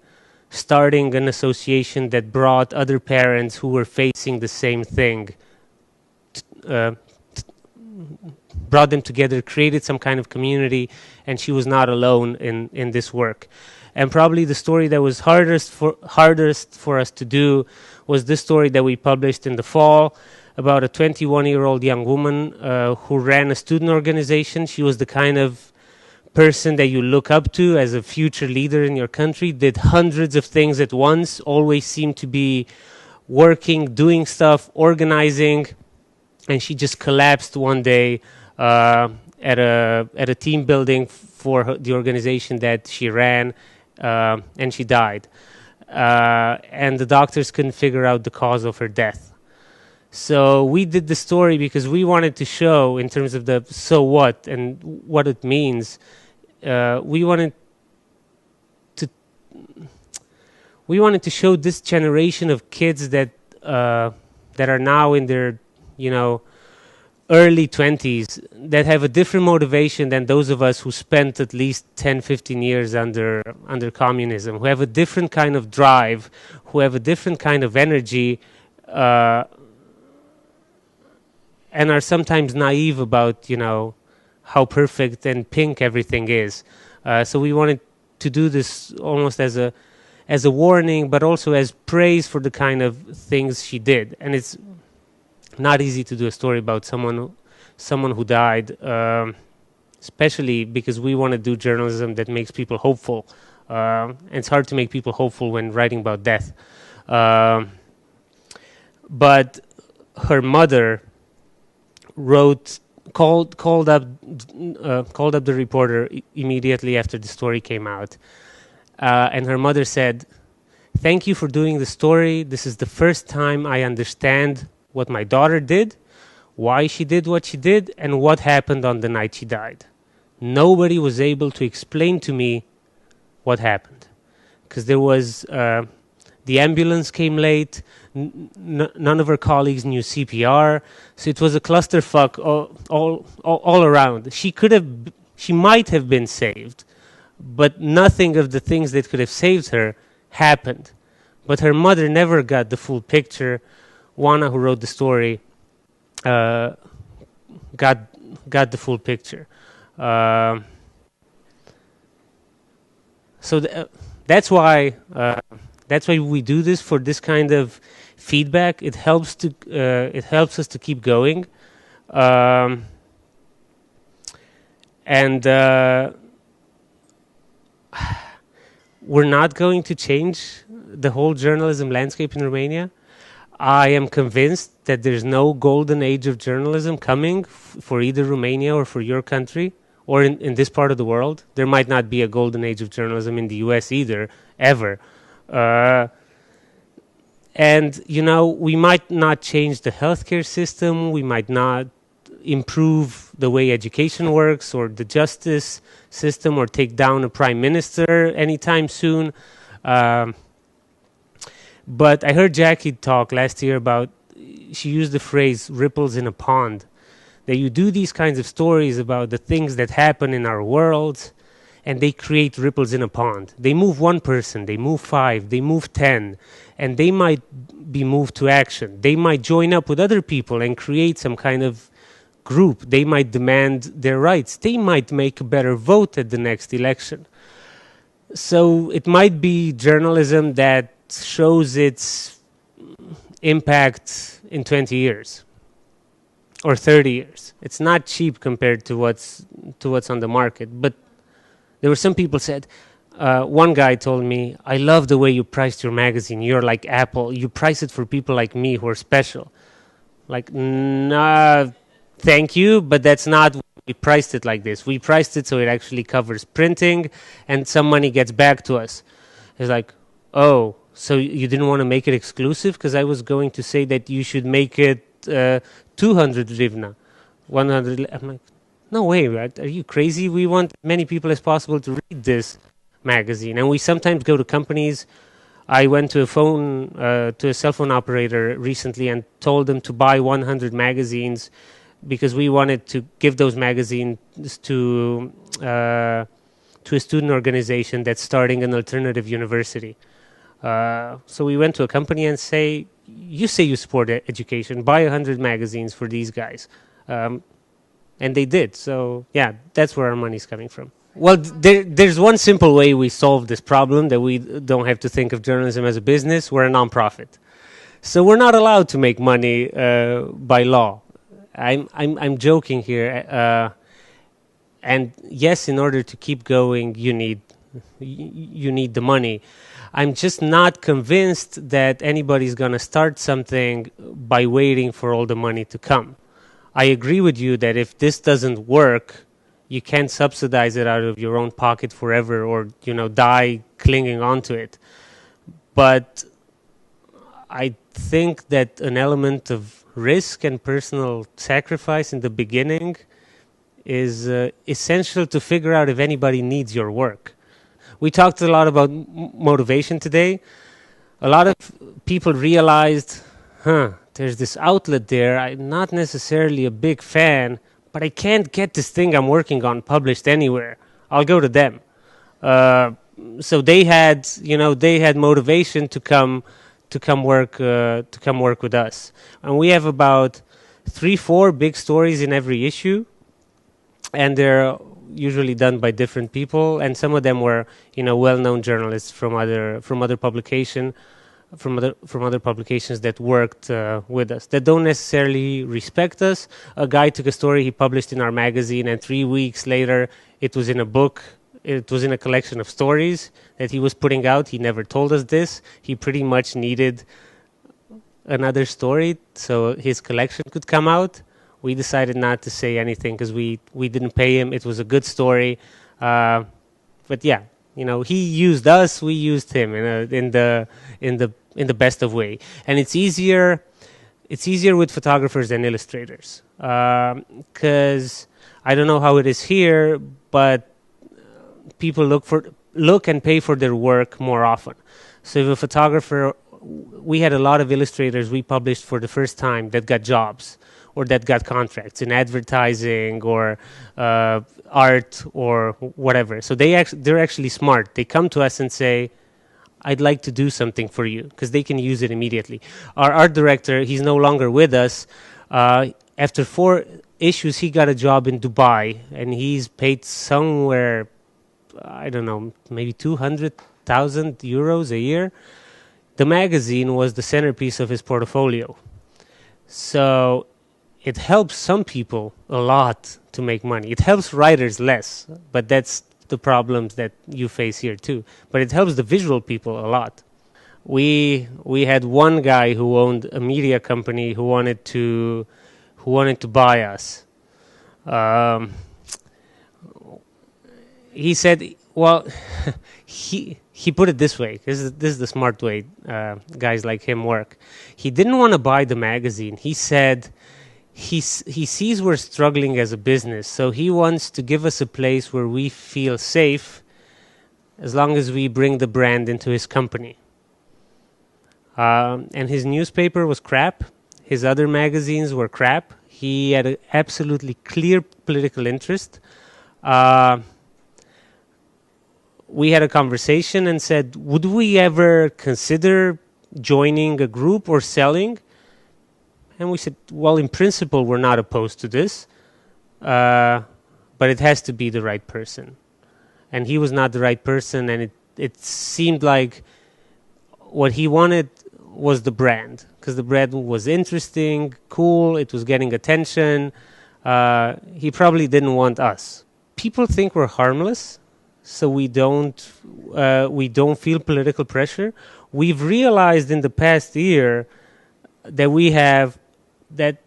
starting an association that brought other parents who were facing the same thing, brought them together, created some kind of community, and she was not alone in this work. And probably the story that was hardest for us to do was this story that we published in the fall about a 21-year-old young woman who ran a student organization. She was the kind of person that you look up to as a future leader in your country, did hundreds of things at once, always seemed to be working, doing stuff, organizing, and she just collapsed one day at a team building for the organization that she ran, and she died. And the doctors couldn't figure out the cause of her death. So we did the story because we wanted to show, in terms of the so what and what it means, we wanted to show this generation of kids that are now in their early 20s, that have a different motivation than those of us who spent at least 10-15 years under communism, who have a different kind of drive, who have a different kind of energy, and are sometimes naive about, how perfect and pink everything is. So we wanted to do this almost as a warning, but also as praise for the kind of things she did. And it's not easy to do a story about someone who died, especially because we want to do journalism that makes people hopeful. And it's hard to make people hopeful when writing about death. But her mother called up the reporter immediately after the story came out, and her mother said, "Thank you for doing the story. This is the first time I understand what my daughter did, why she did what she did, and what happened on the night she died. Nobody was able to explain to me what happened, because there was the ambulance came late. None of her colleagues knew CPR, so it was a clusterfuck all around. She might have been saved, but nothing of the things that could have saved her happened. But her mother never got the full picture. Juana, who wrote the story, got the full picture. So that's why we do this, for this kind of feedback. It helps us to keep going, and we're not going to change the whole journalism landscape in Romania. I am convinced that there's no golden age of journalism coming for either Romania or for your country, or in this part of the world. There might not be a golden age of journalism in the US either, ever. And, we might not change the healthcare system, we might not improve the way education works or the justice system, or take down a prime minister anytime soon. But I heard Jackie talk last year about, she used the phrase ripples in a pond, that you do these kinds of stories about the things that happen in our world, and they create ripples in a pond. They move one person, they move 5, they move 10, and they might be moved to action. They might join up with other people and create some kind of group. They might demand their rights. They might make a better vote at the next election. So it might be journalism that shows its impact in 20 years or 30 years. It's not cheap compared to what's on the market. But there were some people said, one guy told me, I love the way you priced your magazine. You're like Apple. You price it for people like me who are special. Like, nah, thank you, but that's not, we priced it like this. We priced it so it actually covers printing and some money gets back to us. It's like, oh, so you didn't want to make it exclusive? Because I was going to say that you should make it 200 hryvnia, 100. I'm like, no way, right? Are you crazy? We want many people as possible to read this magazine. And we sometimes go to companies. I went to a cell phone operator recently and told them to buy 100 magazines because we wanted to give those magazines to a student organization that's starting an alternative university. So we went to a company and say you support education, buy 100 magazines for these guys. And they did. So, yeah, that's where our money's coming from. Well, there's one simple way we solve this problem, that we don't have to think of journalism as a business. We're a nonprofit. So we're not allowed to make money by law. I'm joking here. And yes, in order to keep going, you need the money. I'm just not convinced that anybody's going to start something by waiting for all the money to come. I agree with you that if this doesn't work, you can't subsidize it out of your own pocket forever, or die clinging onto it. But I think that an element of risk and personal sacrifice in the beginning is essential to figure out if anybody needs your work. We talked a lot about motivation today. A lot of people realized, there's this outlet there. I'm not necessarily a big fan, but I can't get this thing I'm working on published anywhere. I'll go to them. So they had motivation to come work with us. And we have about 3-4 big stories in every issue, and they're usually done by different people. And some of them were well-known journalists from other publications that worked with us, that don't necessarily respect us. A guy took a story he published in our magazine, and 3 weeks later it was in a book. It was in a collection of stories that he was putting out. He never told us this. He pretty much needed another story so his collection could come out. We decided not to say anything because we didn't pay him. It was a good story. But yeah, he used us, we used him in the best of way. And it's easier it's easier with photographers than illustrators, because I don't know how it is here, but people look and pay for their work more often. So if a photographer, we had a lot of illustrators we published for the first time that got jobs or that got contracts in advertising or art or whatever. So they're actually smart. They come to us and say, I'd like to do something for you, because they can use it immediately. Our art director, he's no longer with us. After 4 issues, he got a job in Dubai, and he's paid somewhere, I don't know, maybe 200,000 euros a year. The magazine was the centerpiece of his portfolio. So it helps some people a lot to make money. It helps writers less, but that's the problems that you face here too. But it helps the visual people a lot. We had one guy who owned a media company who wanted to buy us. He said, well, he put it this way. This is the smart way guys like him work. He didn't want to buy the magazine. He said he sees we're struggling as a business, so he wants to give us a place where we feel safe as long as we bring the brand into his company. And his newspaper was crap. His other magazines were crap. He had an absolutely clear political interest. We had a conversation and said, would we ever consider joining a group or selling? And we said, well, in principle, we're not opposed to this, but it has to be the right person. And he was not the right person, and it seemed like what he wanted was the brand, because the brand was interesting, cool, it was getting attention. He probably didn't want us. People think we're harmless, so we don't feel political pressure. We've realized in the past year that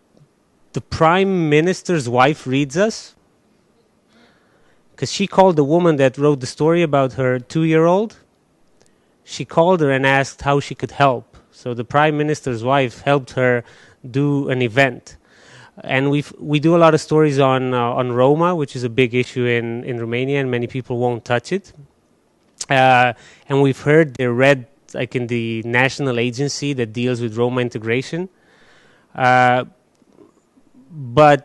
the Prime Minister's wife reads us, because she called the woman that wrote the story about her 2-year-old. She called her and asked how she could help. So the Prime Minister's wife helped her do an event. And we do a lot of stories on Roma, which is a big issue in Romania, and many people won't touch it. And we've heard they're read like in the national agency that deals with Roma integration. But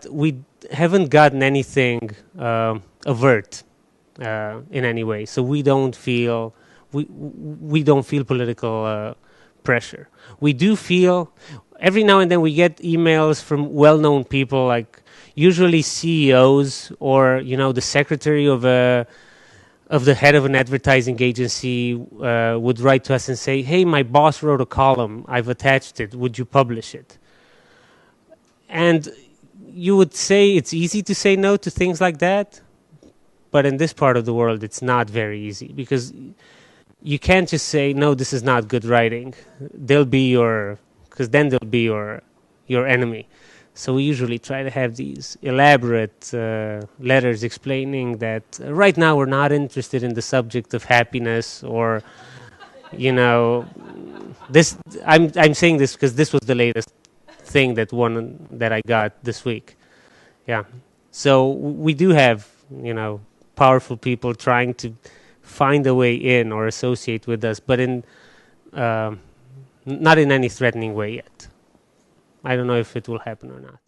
we haven't gotten anything overt in any way. So we don't feel political pressure. We do feel every now and then we get emails from well-known people, like usually CEOs or the secretary of the head of an advertising agency would write to us and say, "Hey, my boss wrote a column. I've attached it. Would you publish it?" And you would say it's easy to say no to things like that, but in this part of the world, it's not very easy, because you can't just say, no, this is not good writing. Because then they'll be your enemy. So we usually try to have these elaborate letters explaining that right now we're not interested in the subject of happiness, or, this. I'm saying this because this was the latest thing that I got this week. Yeah. So we do have, powerful people trying to find a way in or associate with us, but not in any threatening way yet. I don't know if it will happen or not.